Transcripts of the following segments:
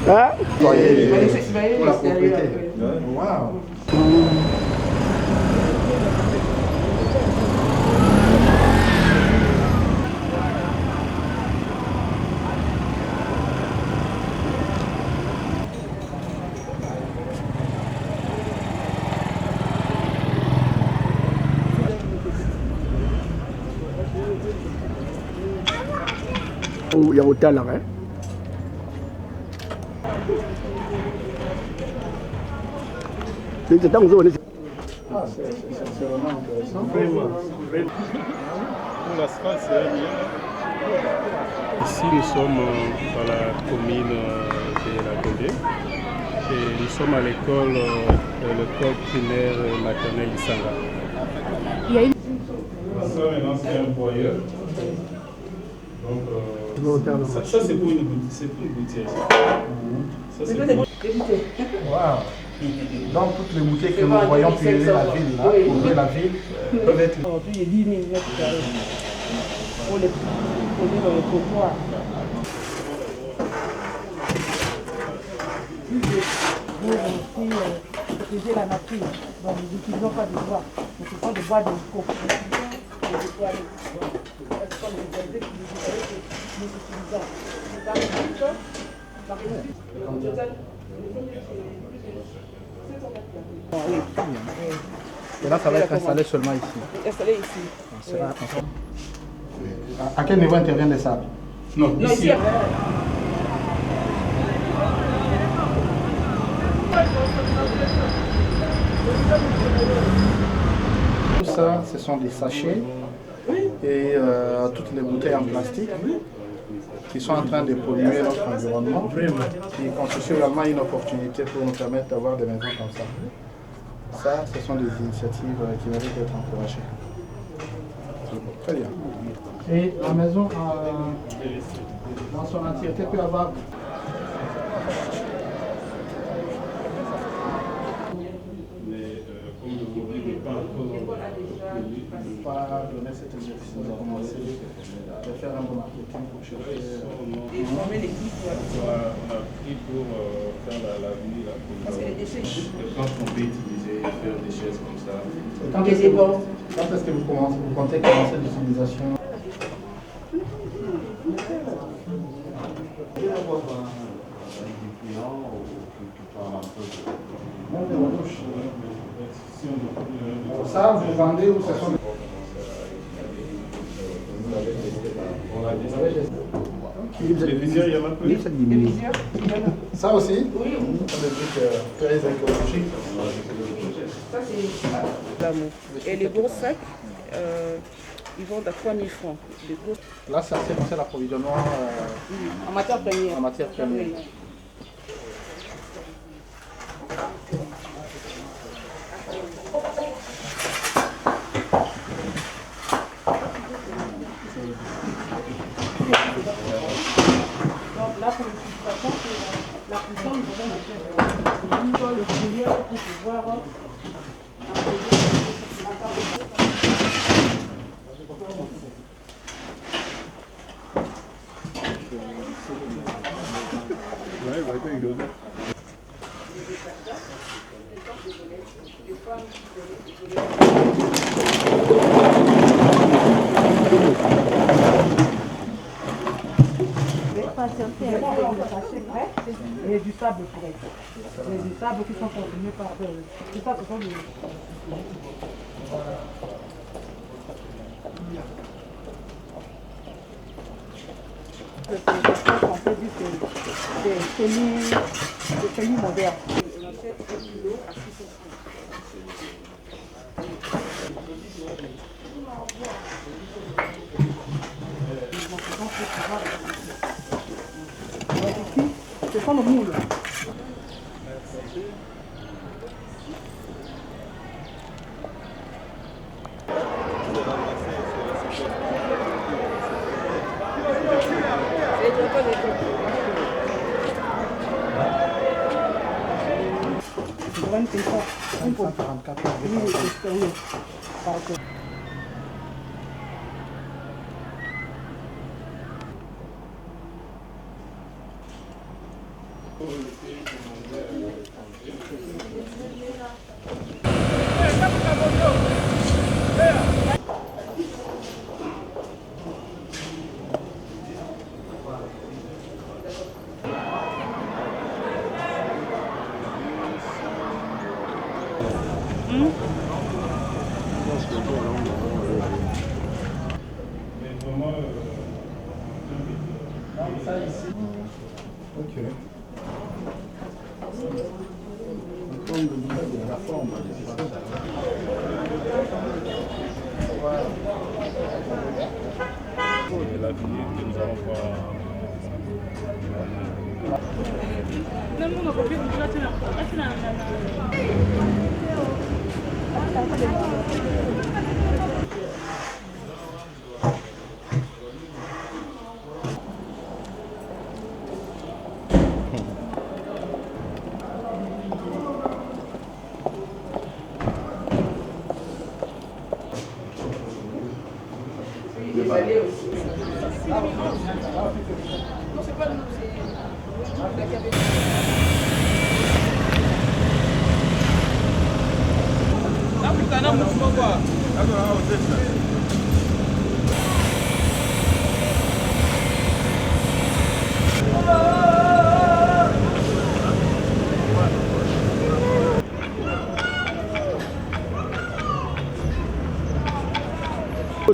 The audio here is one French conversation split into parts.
Hein? Soyez pour la propriété. Waouh. Il y a hôtel là, hein? C'est vraiment intéressant. Vraiment. Pour la salle, c'est un bien. Ici, nous sommes dans la commune de la Gondé et nous sommes à l'école primaire maternelle Isanga. Ça, maintenant, c'est un broyeur. Donc, ça c'est pour une gouttière. Ça, c'est pour... Waouh. Donc toutes les boutiques que nous voyons puiser la ville, là, couvrir la ville, peuvent être... Aujourd'hui, il y a 10 000 mètres carrés pour les poser dans le trottoir. Vous aussi protéger la nature. Donc nous n'utilisons pas de bois, mais ce sont des bois de coco. Et là, ça va être installé seulement ici. Installé ici. À quel niveau intervient les sables? Non, ici. Tout ça, ce sont des sachets et toutes les bouteilles en plastique qui sont en train de polluer notre environnement, qui constituent également une opportunité pour nous permettre d'avoir des maisons comme ça. Ça, ce sont des initiatives qui méritent d'être encouragées. Très bien. Et la maison, dans son entièreté, peut avoir... Pas donner cet exercice, on va commencer à faire un bon marketing pour chercher. Et former l'équipe. On a pris pour faire la vie là. Parce que les déchets. Quand on peut utiliser, faire des chaises comme ça. Quand est-ce que vous comptez commencer l'utilisation? Ça, vous vendez ou ce sont des... Les visières, il y en a peu. Ça aussi? Oui. Des trucs très écologiques. Ça, c'est l'amour. Et les gros sacs, ils vendent à 3 000 francs. Là, c'est l'approvisionnement en matière première. en matière première. Donc là, pour l'utilisation, c'est la puissance de le courir pour pouvoir et du sable prêt. Et du sable qui sont consommés par tout ça, ce sont des... On peut dire que c'est semi-moderne. On achète 1 kg à 600 francs. Ce sont nos moules. Ok. Et la vie que nous allons voir.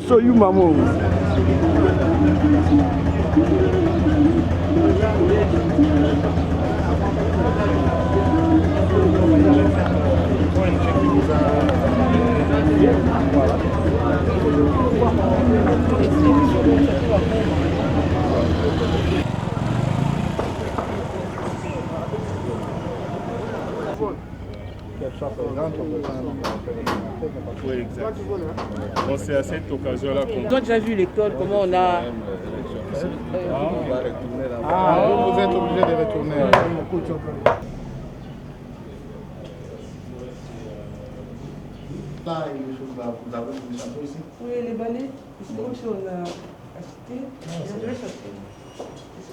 So you mamo. Oui, exact. Bon, c'est à cette occasion-là qu'on... Ils ont déjà vu l'école, comment on a... Ah, vous êtes obligé de retourner. Là, il y a des choses là, vous avez des châteaux ici? Oui, les balais, c'est comme si on a acheté, il y a deux châteaux.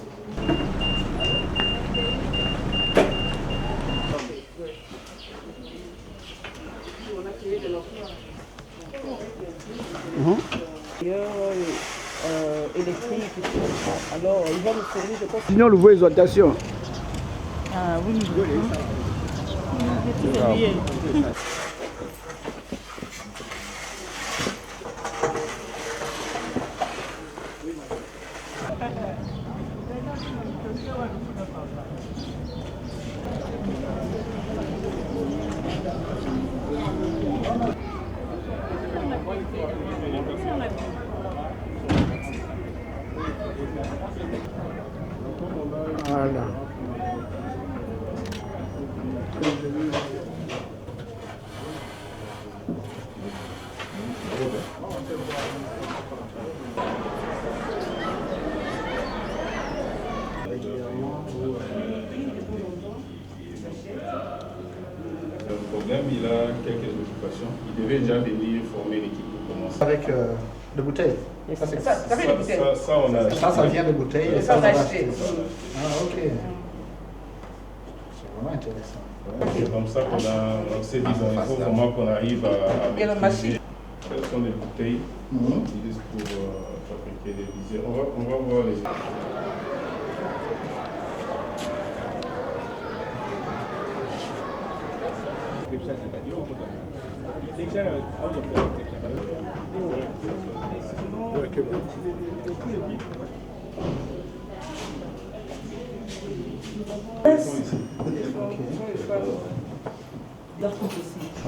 On a créé de l'emploi. Électrique et tout. Alors, il va nous fournir, je pense. Sinon, le voie exploitation. Ah oui, Voilà. Le problème, il a quelques occupations. Il devait déjà venir former l'équipe pour commencer. Avec des bouteilles. Ça, c'est- Ça fait des bouteilles. Ça, on a... ça vient des bouteilles. Et Ça, on a va acheté. acheter. Ah, ok. C'est vraiment intéressant. C'est comme ça qu'on s'est dit, bon, il faut vraiment qu'on arrive à Et le maîtriser. Quelles sont les bouteilles Mhm. qu'on utilise pour fabriquer des visières. On va voir les...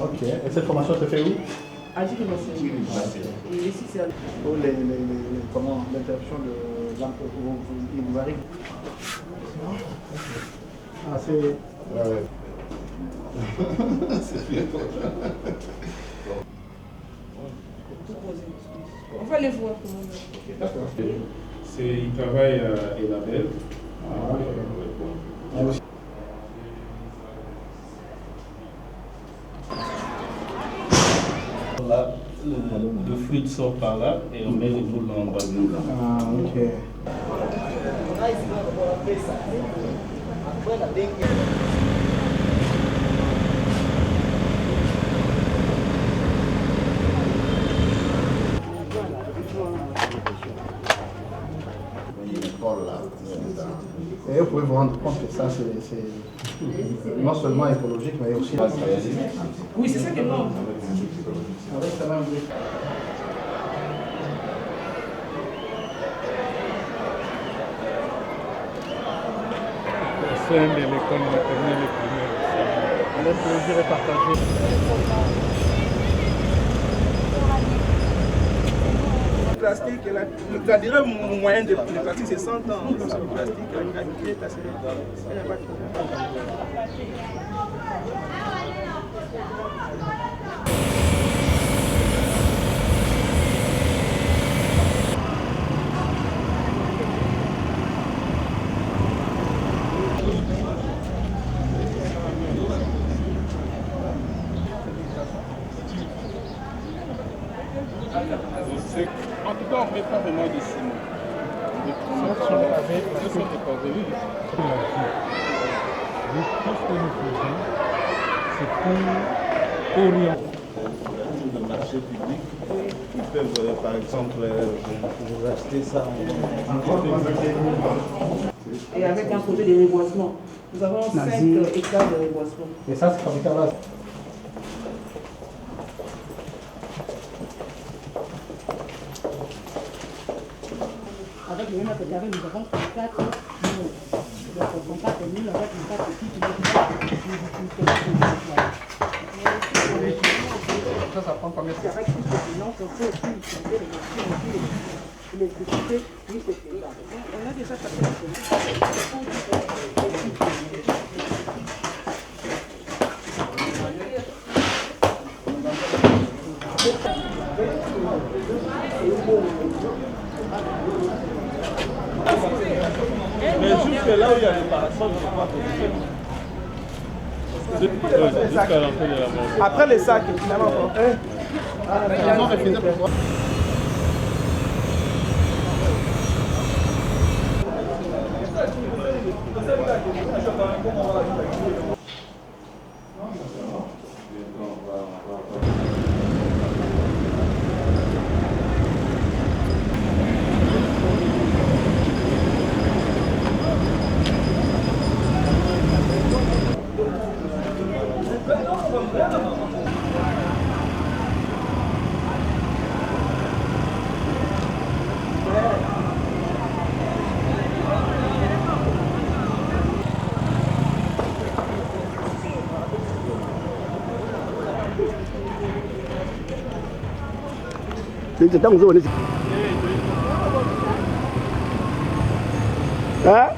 Ok. Et cette formation se fait où? Agir et Et ici, c'est Pour comment l'interruption de l'emploi, il vous arrive. Ah, c'est... Ouais, ouais. C'est plus On va les voir. D'accord. Il travaille à Enabel. Là, le fluide sort par là et on met les boules dans le bas. Ah, ok. Et vous pouvez vous rendre compte que ça, c'est non seulement écologique, mais aussi... Oui, c'est ça que non. C'est un de l'école maternelle et primaire. Le plaisir est partagé. Plastique, la durée moyenne de plastique c'est 100 ans. Donc le plastique, la gravité est assez. Il n'y a pas de problème. En tout cas, on ne met pas vraiment de ciment. Ce sont des pavés. Tout ce que nous faisons, c'est pour orienter. Le marché public, ils peuvent par exemple vous acheter ça Et avec un projet de reboisement. Nous avons 5 hectares de reboisement. Et ça, c'est fabriqué là. Avec le 1 mètre carré, nous avons 4 murs. Donc, on compte 4 murs avec une carte petite. Ça prend combien de temps? Avec tout ce bilan, on peut aussi utiliser les machines, l'électricité, puis c'est faisable. On a déjà tapé la mais jusque là où il y a des parasols, je crois que Jusqu'à l'entrée de la mort. Après les sacs, finalement. Ils ont refusé pourquoi? C'est dans zone. Hein?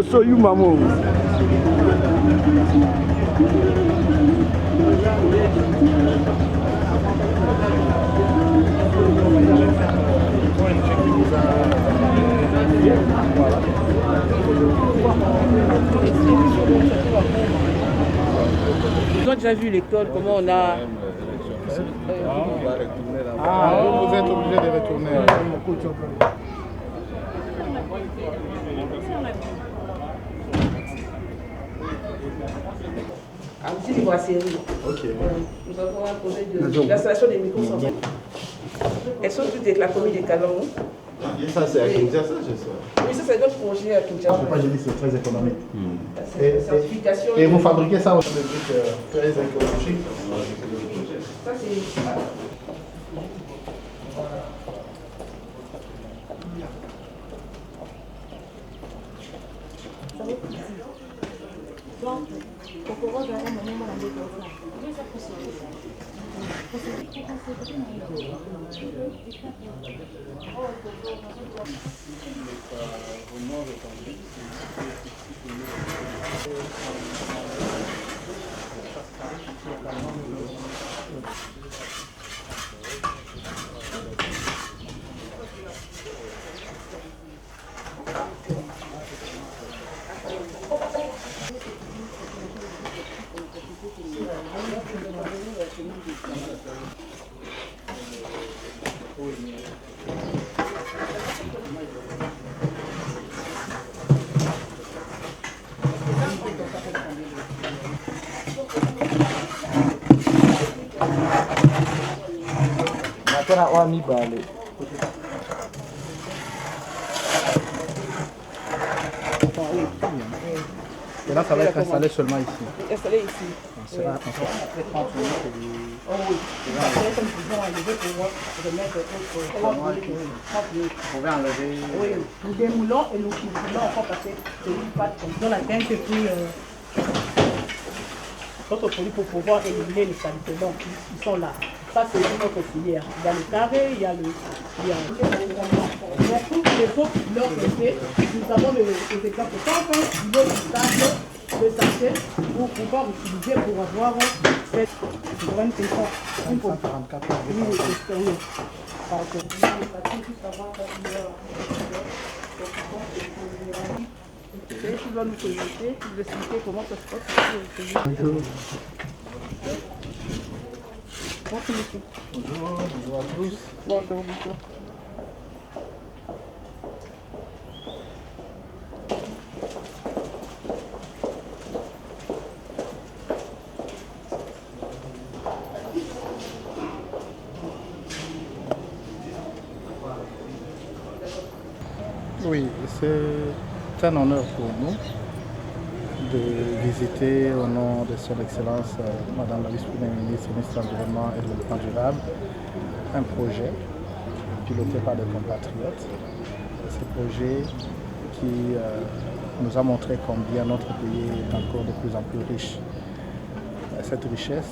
So you mamo. Ils ont déjà vu l'école, comment on a... Ah, vous êtes obligé de retourner. À l'outil de brasserie. Ok. Nous avons un projet d'installation des micro-centrales. Elles sont toutes avec la commune de Kalangou. ça c'est à Kinshasa, je sais. Oui, ça c'est notre projet à Kinshasa. Pourquoi j'ai dit que c'est très économique. C'est certification. Et vous fabriquez ça aussi des trucs très écologiques. Ça Ça, c'est... Donc, Kokoro doit avoir un moment dans les deux. Et là, ça va être installé seulement ici. Installé ici. On sera après 30 minutes. Oh oui, après, comme ils ont enlevé pour moi, remettre autre 30 minutes. Vous pouvez enlever. Oui, nous démoulons et nous voulons encore passer sur une pâte comme ça. On a bien pris d'autres produits pour pouvoir éliminer les saletés. Donc, ils sont là. Ça, c'est notre filière. Il y a le carré, il y a le... Donc, pour les autres leur côté, nous avons les exemples. Quand on fait le sachet pour pouvoir utiliser pour avoir cette grande question. 144 Oui, oui. Tu vas nous présenter, nous expliquer comment ça se passe. Bonjour. Bonjour, monsieur. Bonjour à tous. Bonjour, bonjour. Oui, c'est un honneur pour nous de visiter au nom de Son Excellence Madame la Vice-Première ministre, ministre de l'Environnement et de Développement durable, un projet piloté par des compatriotes. Ce projet qui nous a montré combien notre pays est encore de plus en plus riche. Cette richesse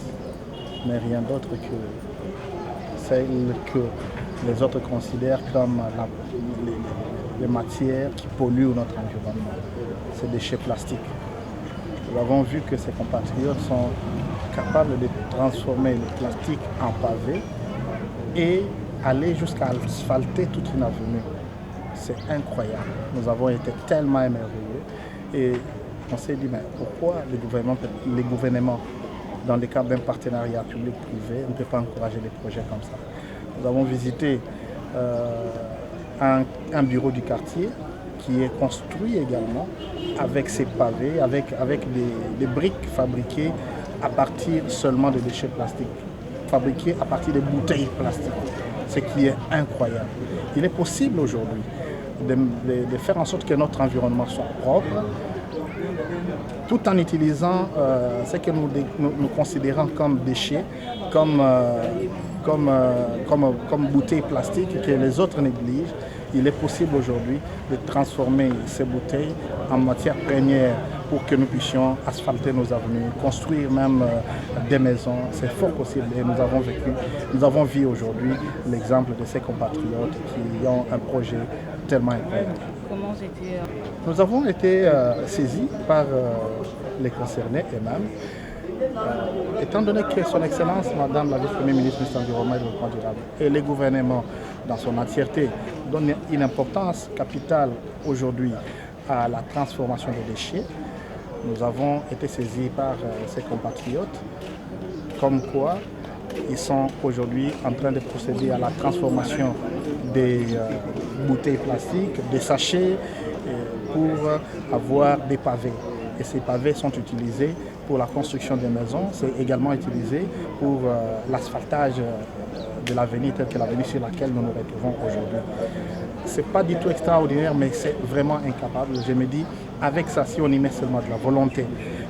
n'est rien d'autre que celle que les autres considèrent comme les matières qui polluent notre environnement, ces déchets plastiques. Nous avons vu que ces compatriotes sont capables de transformer le plastique en pavé et aller jusqu'à asphalter toute une avenue. C'est incroyable. Nous avons été tellement émerveillés et on s'est dit, mais pourquoi les gouvernements, dans le cadre d'un partenariat public-privé, ne peuvent pas encourager des projets comme ça? Nous avons visité un bureau du quartier qui est construit également avec ses pavés, avec des briques fabriquées à partir seulement de déchets plastiques, fabriquées à partir de bouteilles plastiques, ce qui est incroyable. Il est possible aujourd'hui de faire en sorte que notre environnement soit propre, tout en utilisant ce que nous considérons comme déchets, comme bouteilles plastiques que les autres négligent. Il est possible aujourd'hui de transformer ces bouteilles en matière première pour que nous puissions asphalter nos avenues, construire même des maisons. C'est fort possible et nous avons vu aujourd'hui l'exemple de ces compatriotes qui ont un projet tellement incroyable. Comment c'était Nous avons été saisis par les concernés eux-mêmes. Étant donné que Son Excellence, Madame la Vice-Première ministre de l'Environnement et du Développement durable et le gouvernement dans son entièreté donnent une importance capitale aujourd'hui à la transformation des déchets, nous avons été saisis par ces compatriotes, comme quoi ils sont aujourd'hui en train de procéder à la transformation des bouteilles plastiques, des sachets pour avoir des pavés. Et ces pavés sont utilisés pour la construction des maisons, c'est également utilisé pour l'asphaltage de l'avenue telle que l'avenue sur laquelle nous nous retrouvons aujourd'hui. Ce n'est pas du tout extraordinaire, mais c'est vraiment incapable. Je me dis, avec ça, si on y met seulement de la volonté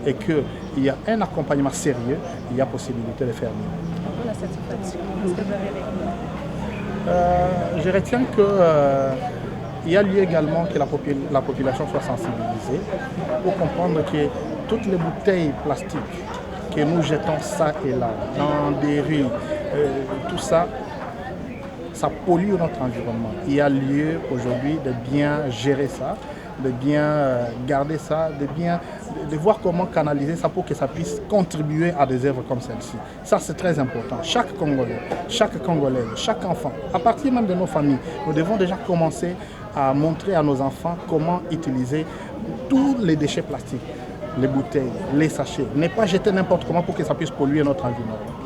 et qu'il y a un accompagnement sérieux, il y a possibilité de faire mieux. La satisfaction? Qu'est-ce que vous avez retenu? Je retiens qu'il y a lieu également que la population soit sensibilisée pour comprendre que toutes les bouteilles plastiques que nous jetons ça et là, dans des rues, tout ça, ça pollue notre environnement. Il y a lieu aujourd'hui de bien gérer ça, de bien garder ça, de voir comment canaliser ça pour que ça puisse contribuer à des œuvres comme celle-ci. Ça, c'est très important. Chaque Congolais, chaque Congolaise, chaque enfant, à partir même de nos familles, nous devons déjà commencer à montrer à nos enfants comment utiliser tous les déchets plastiques. Les bouteilles, les sachets, ne pas jeter n'importe comment pour que ça puisse polluer notre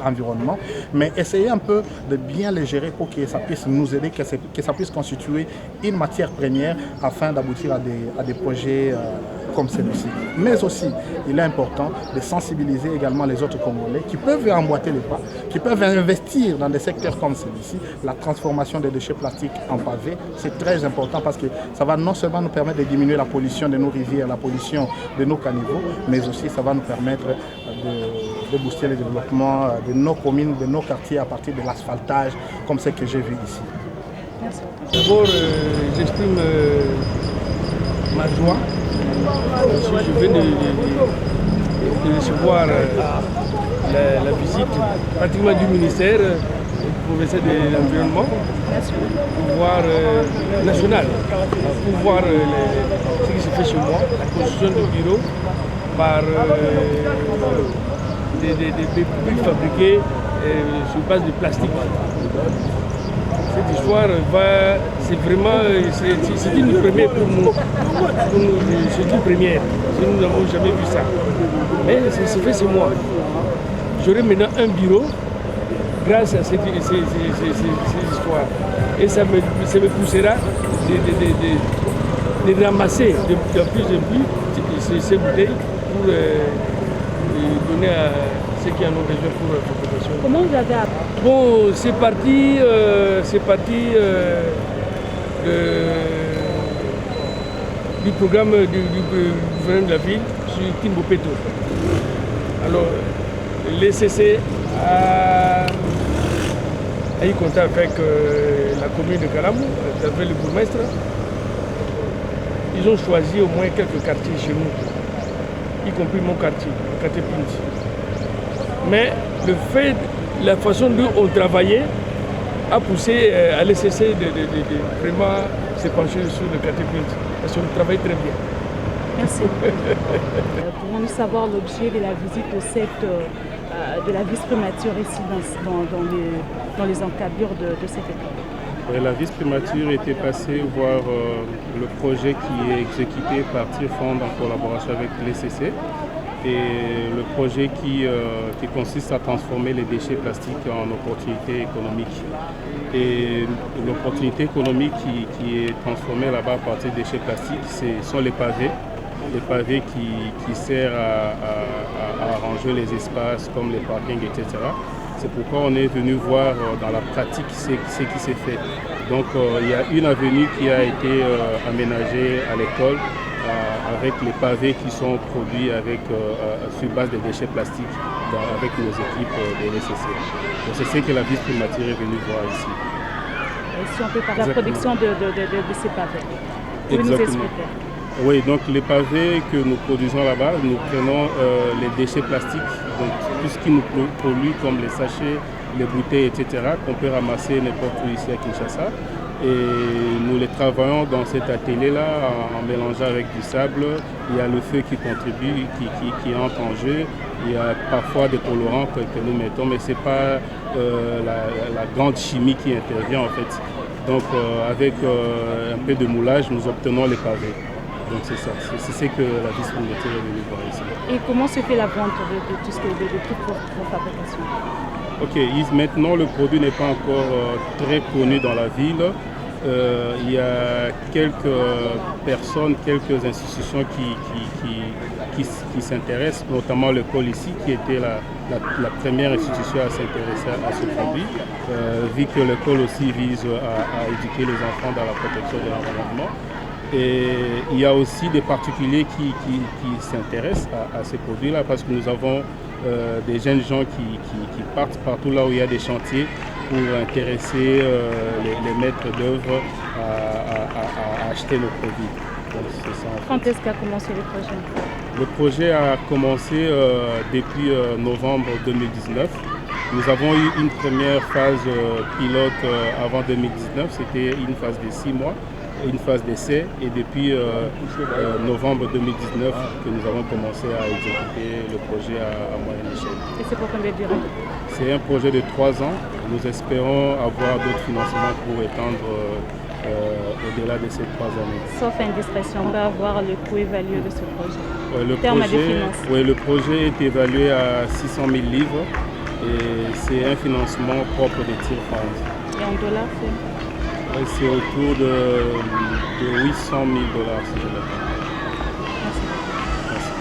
environnement, mais essayer un peu de bien les gérer pour que ça puisse nous aider, que ça puisse constituer une matière première afin d'aboutir à des projets comme celui-ci. Mais aussi, il est important de sensibiliser également les autres Congolais qui peuvent emboîter les pas, qui peuvent investir dans des secteurs comme celui-ci. La transformation des déchets plastiques en pavés, c'est très important parce que ça va non seulement nous permettre de diminuer la pollution de nos rivières, la pollution de nos caniveaux, mais aussi ça va nous permettre de booster le développement de nos communes, de nos quartiers à partir de l'asphaltage, comme ce que j'ai vu ici. Merci. D'abord, j'exprime ma joie. Je viens de recevoir la visite pratiquement du ministère provincial de l'environnement, pouvoir national, pour voir ce qui se fait chez moi, la construction de bureaux par des briques fabriquées sur base de plastique. Cette histoire c'est vraiment, c'est une première pour nous, c'est une première, nous n'avons jamais vu ça. Mais ça se fait chez moi. J'aurai maintenant un bureau grâce à ces histoires. Et ça me poussera de ramasser de plus en plus ces bouteilles pour donner à ceux qui en ont besoin pour la population. Comment vous avez appris? Bon, c'est parti du programme du gouvernement de la ville sur Kimbopeto. Alors, l'ECC a eu contact avec la commune de Kalamou, avec le bourgmestre. Ils ont choisi au moins quelques quartiers chez nous, y compris mon quartier, le quartier Pinti. Mais le fait, la façon dont on travaillait a poussé à l'ECC de vraiment se pencher sur le quartier Pinti. Parce qu'on travaille très bien. Merci. Pouvons-nous savoir l'objet de la visite de la vice-primature ici dans les encablures de cette école? La vice-primature était passée voir le projet qui est exécuté par Tirfond en collaboration avec l'ECC. Et le projet qui consiste à transformer les déchets plastiques en opportunités économiques. Et l'opportunité économique qui est transformée là-bas à partir des déchets plastiques, ce sont les pavés qui servent à arranger les espaces comme les parkings, etc. C'est pourquoi on est venu voir dans la pratique ce qui s'est fait. Donc il y a une avenue qui a été aménagée à l'école avec les pavés qui sont produits sur base des déchets plastiques avec nos équipes de l'ECC. Donc c'est ce que la vice-primature est venue voir ici. Si on peut parler de la production de ces pavés, pouvez nous expliquer? Oui, donc les pavés que nous produisons là-bas, nous prenons les déchets plastiques, donc tout ce qui nous pollue comme les sachets, les bouteilles, etc., qu'on peut ramasser n'importe où ici à Kinshasa. Et nous les travaillons dans cet atelier-là en mélangeant avec du sable. Il y a le feu qui contribue, qui entre en jeu. Il y a parfois des colorants que nous mettons, mais ce n'est pas la grande chimie qui intervient en fait. Donc avec un peu de moulage, nous obtenons les pavés. Donc c'est ça, c'est ce que la vice-primature est venue voir ici. Et comment se fait la vente de toutes vos fabrications? Ok, maintenant le produit n'est pas encore très connu dans la ville. Il y a quelques personnes, quelques institutions qui s'intéressent, notamment l'école ici, qui était la première institution à s'intéresser à ce produit, vu que l'école aussi vise à éduquer les enfants dans la protection de l'environnement. Et il y a aussi des particuliers qui s'intéressent à ces produits-là parce que nous avons des jeunes gens qui partent partout là où il y a des chantiers pour intéresser les maîtres d'œuvre à acheter nos produits. Donc, c'est ça, en fait. Quand est-ce qu'a commencé le projet? Le projet a commencé depuis novembre 2019. Nous avons eu une première phase pilote avant 2019, c'était une phase de 6 mois, une phase d'essai, et depuis novembre 2019 que nous avons commencé à exécuter le projet à moyenne échelle. Et c'est pour combien de durée? C'est un projet de 3 ans. Nous espérons avoir d'autres financements pour étendre au-delà de ces 3 années. Sauf indiscrétion, on peut avoir le coût évalué de ce projet. Le projet est évalué à 600 000 livres et c'est un financement propre de Tier Fund. Et en dollars, c'est autour de 800 000 $, si je ne me trompe.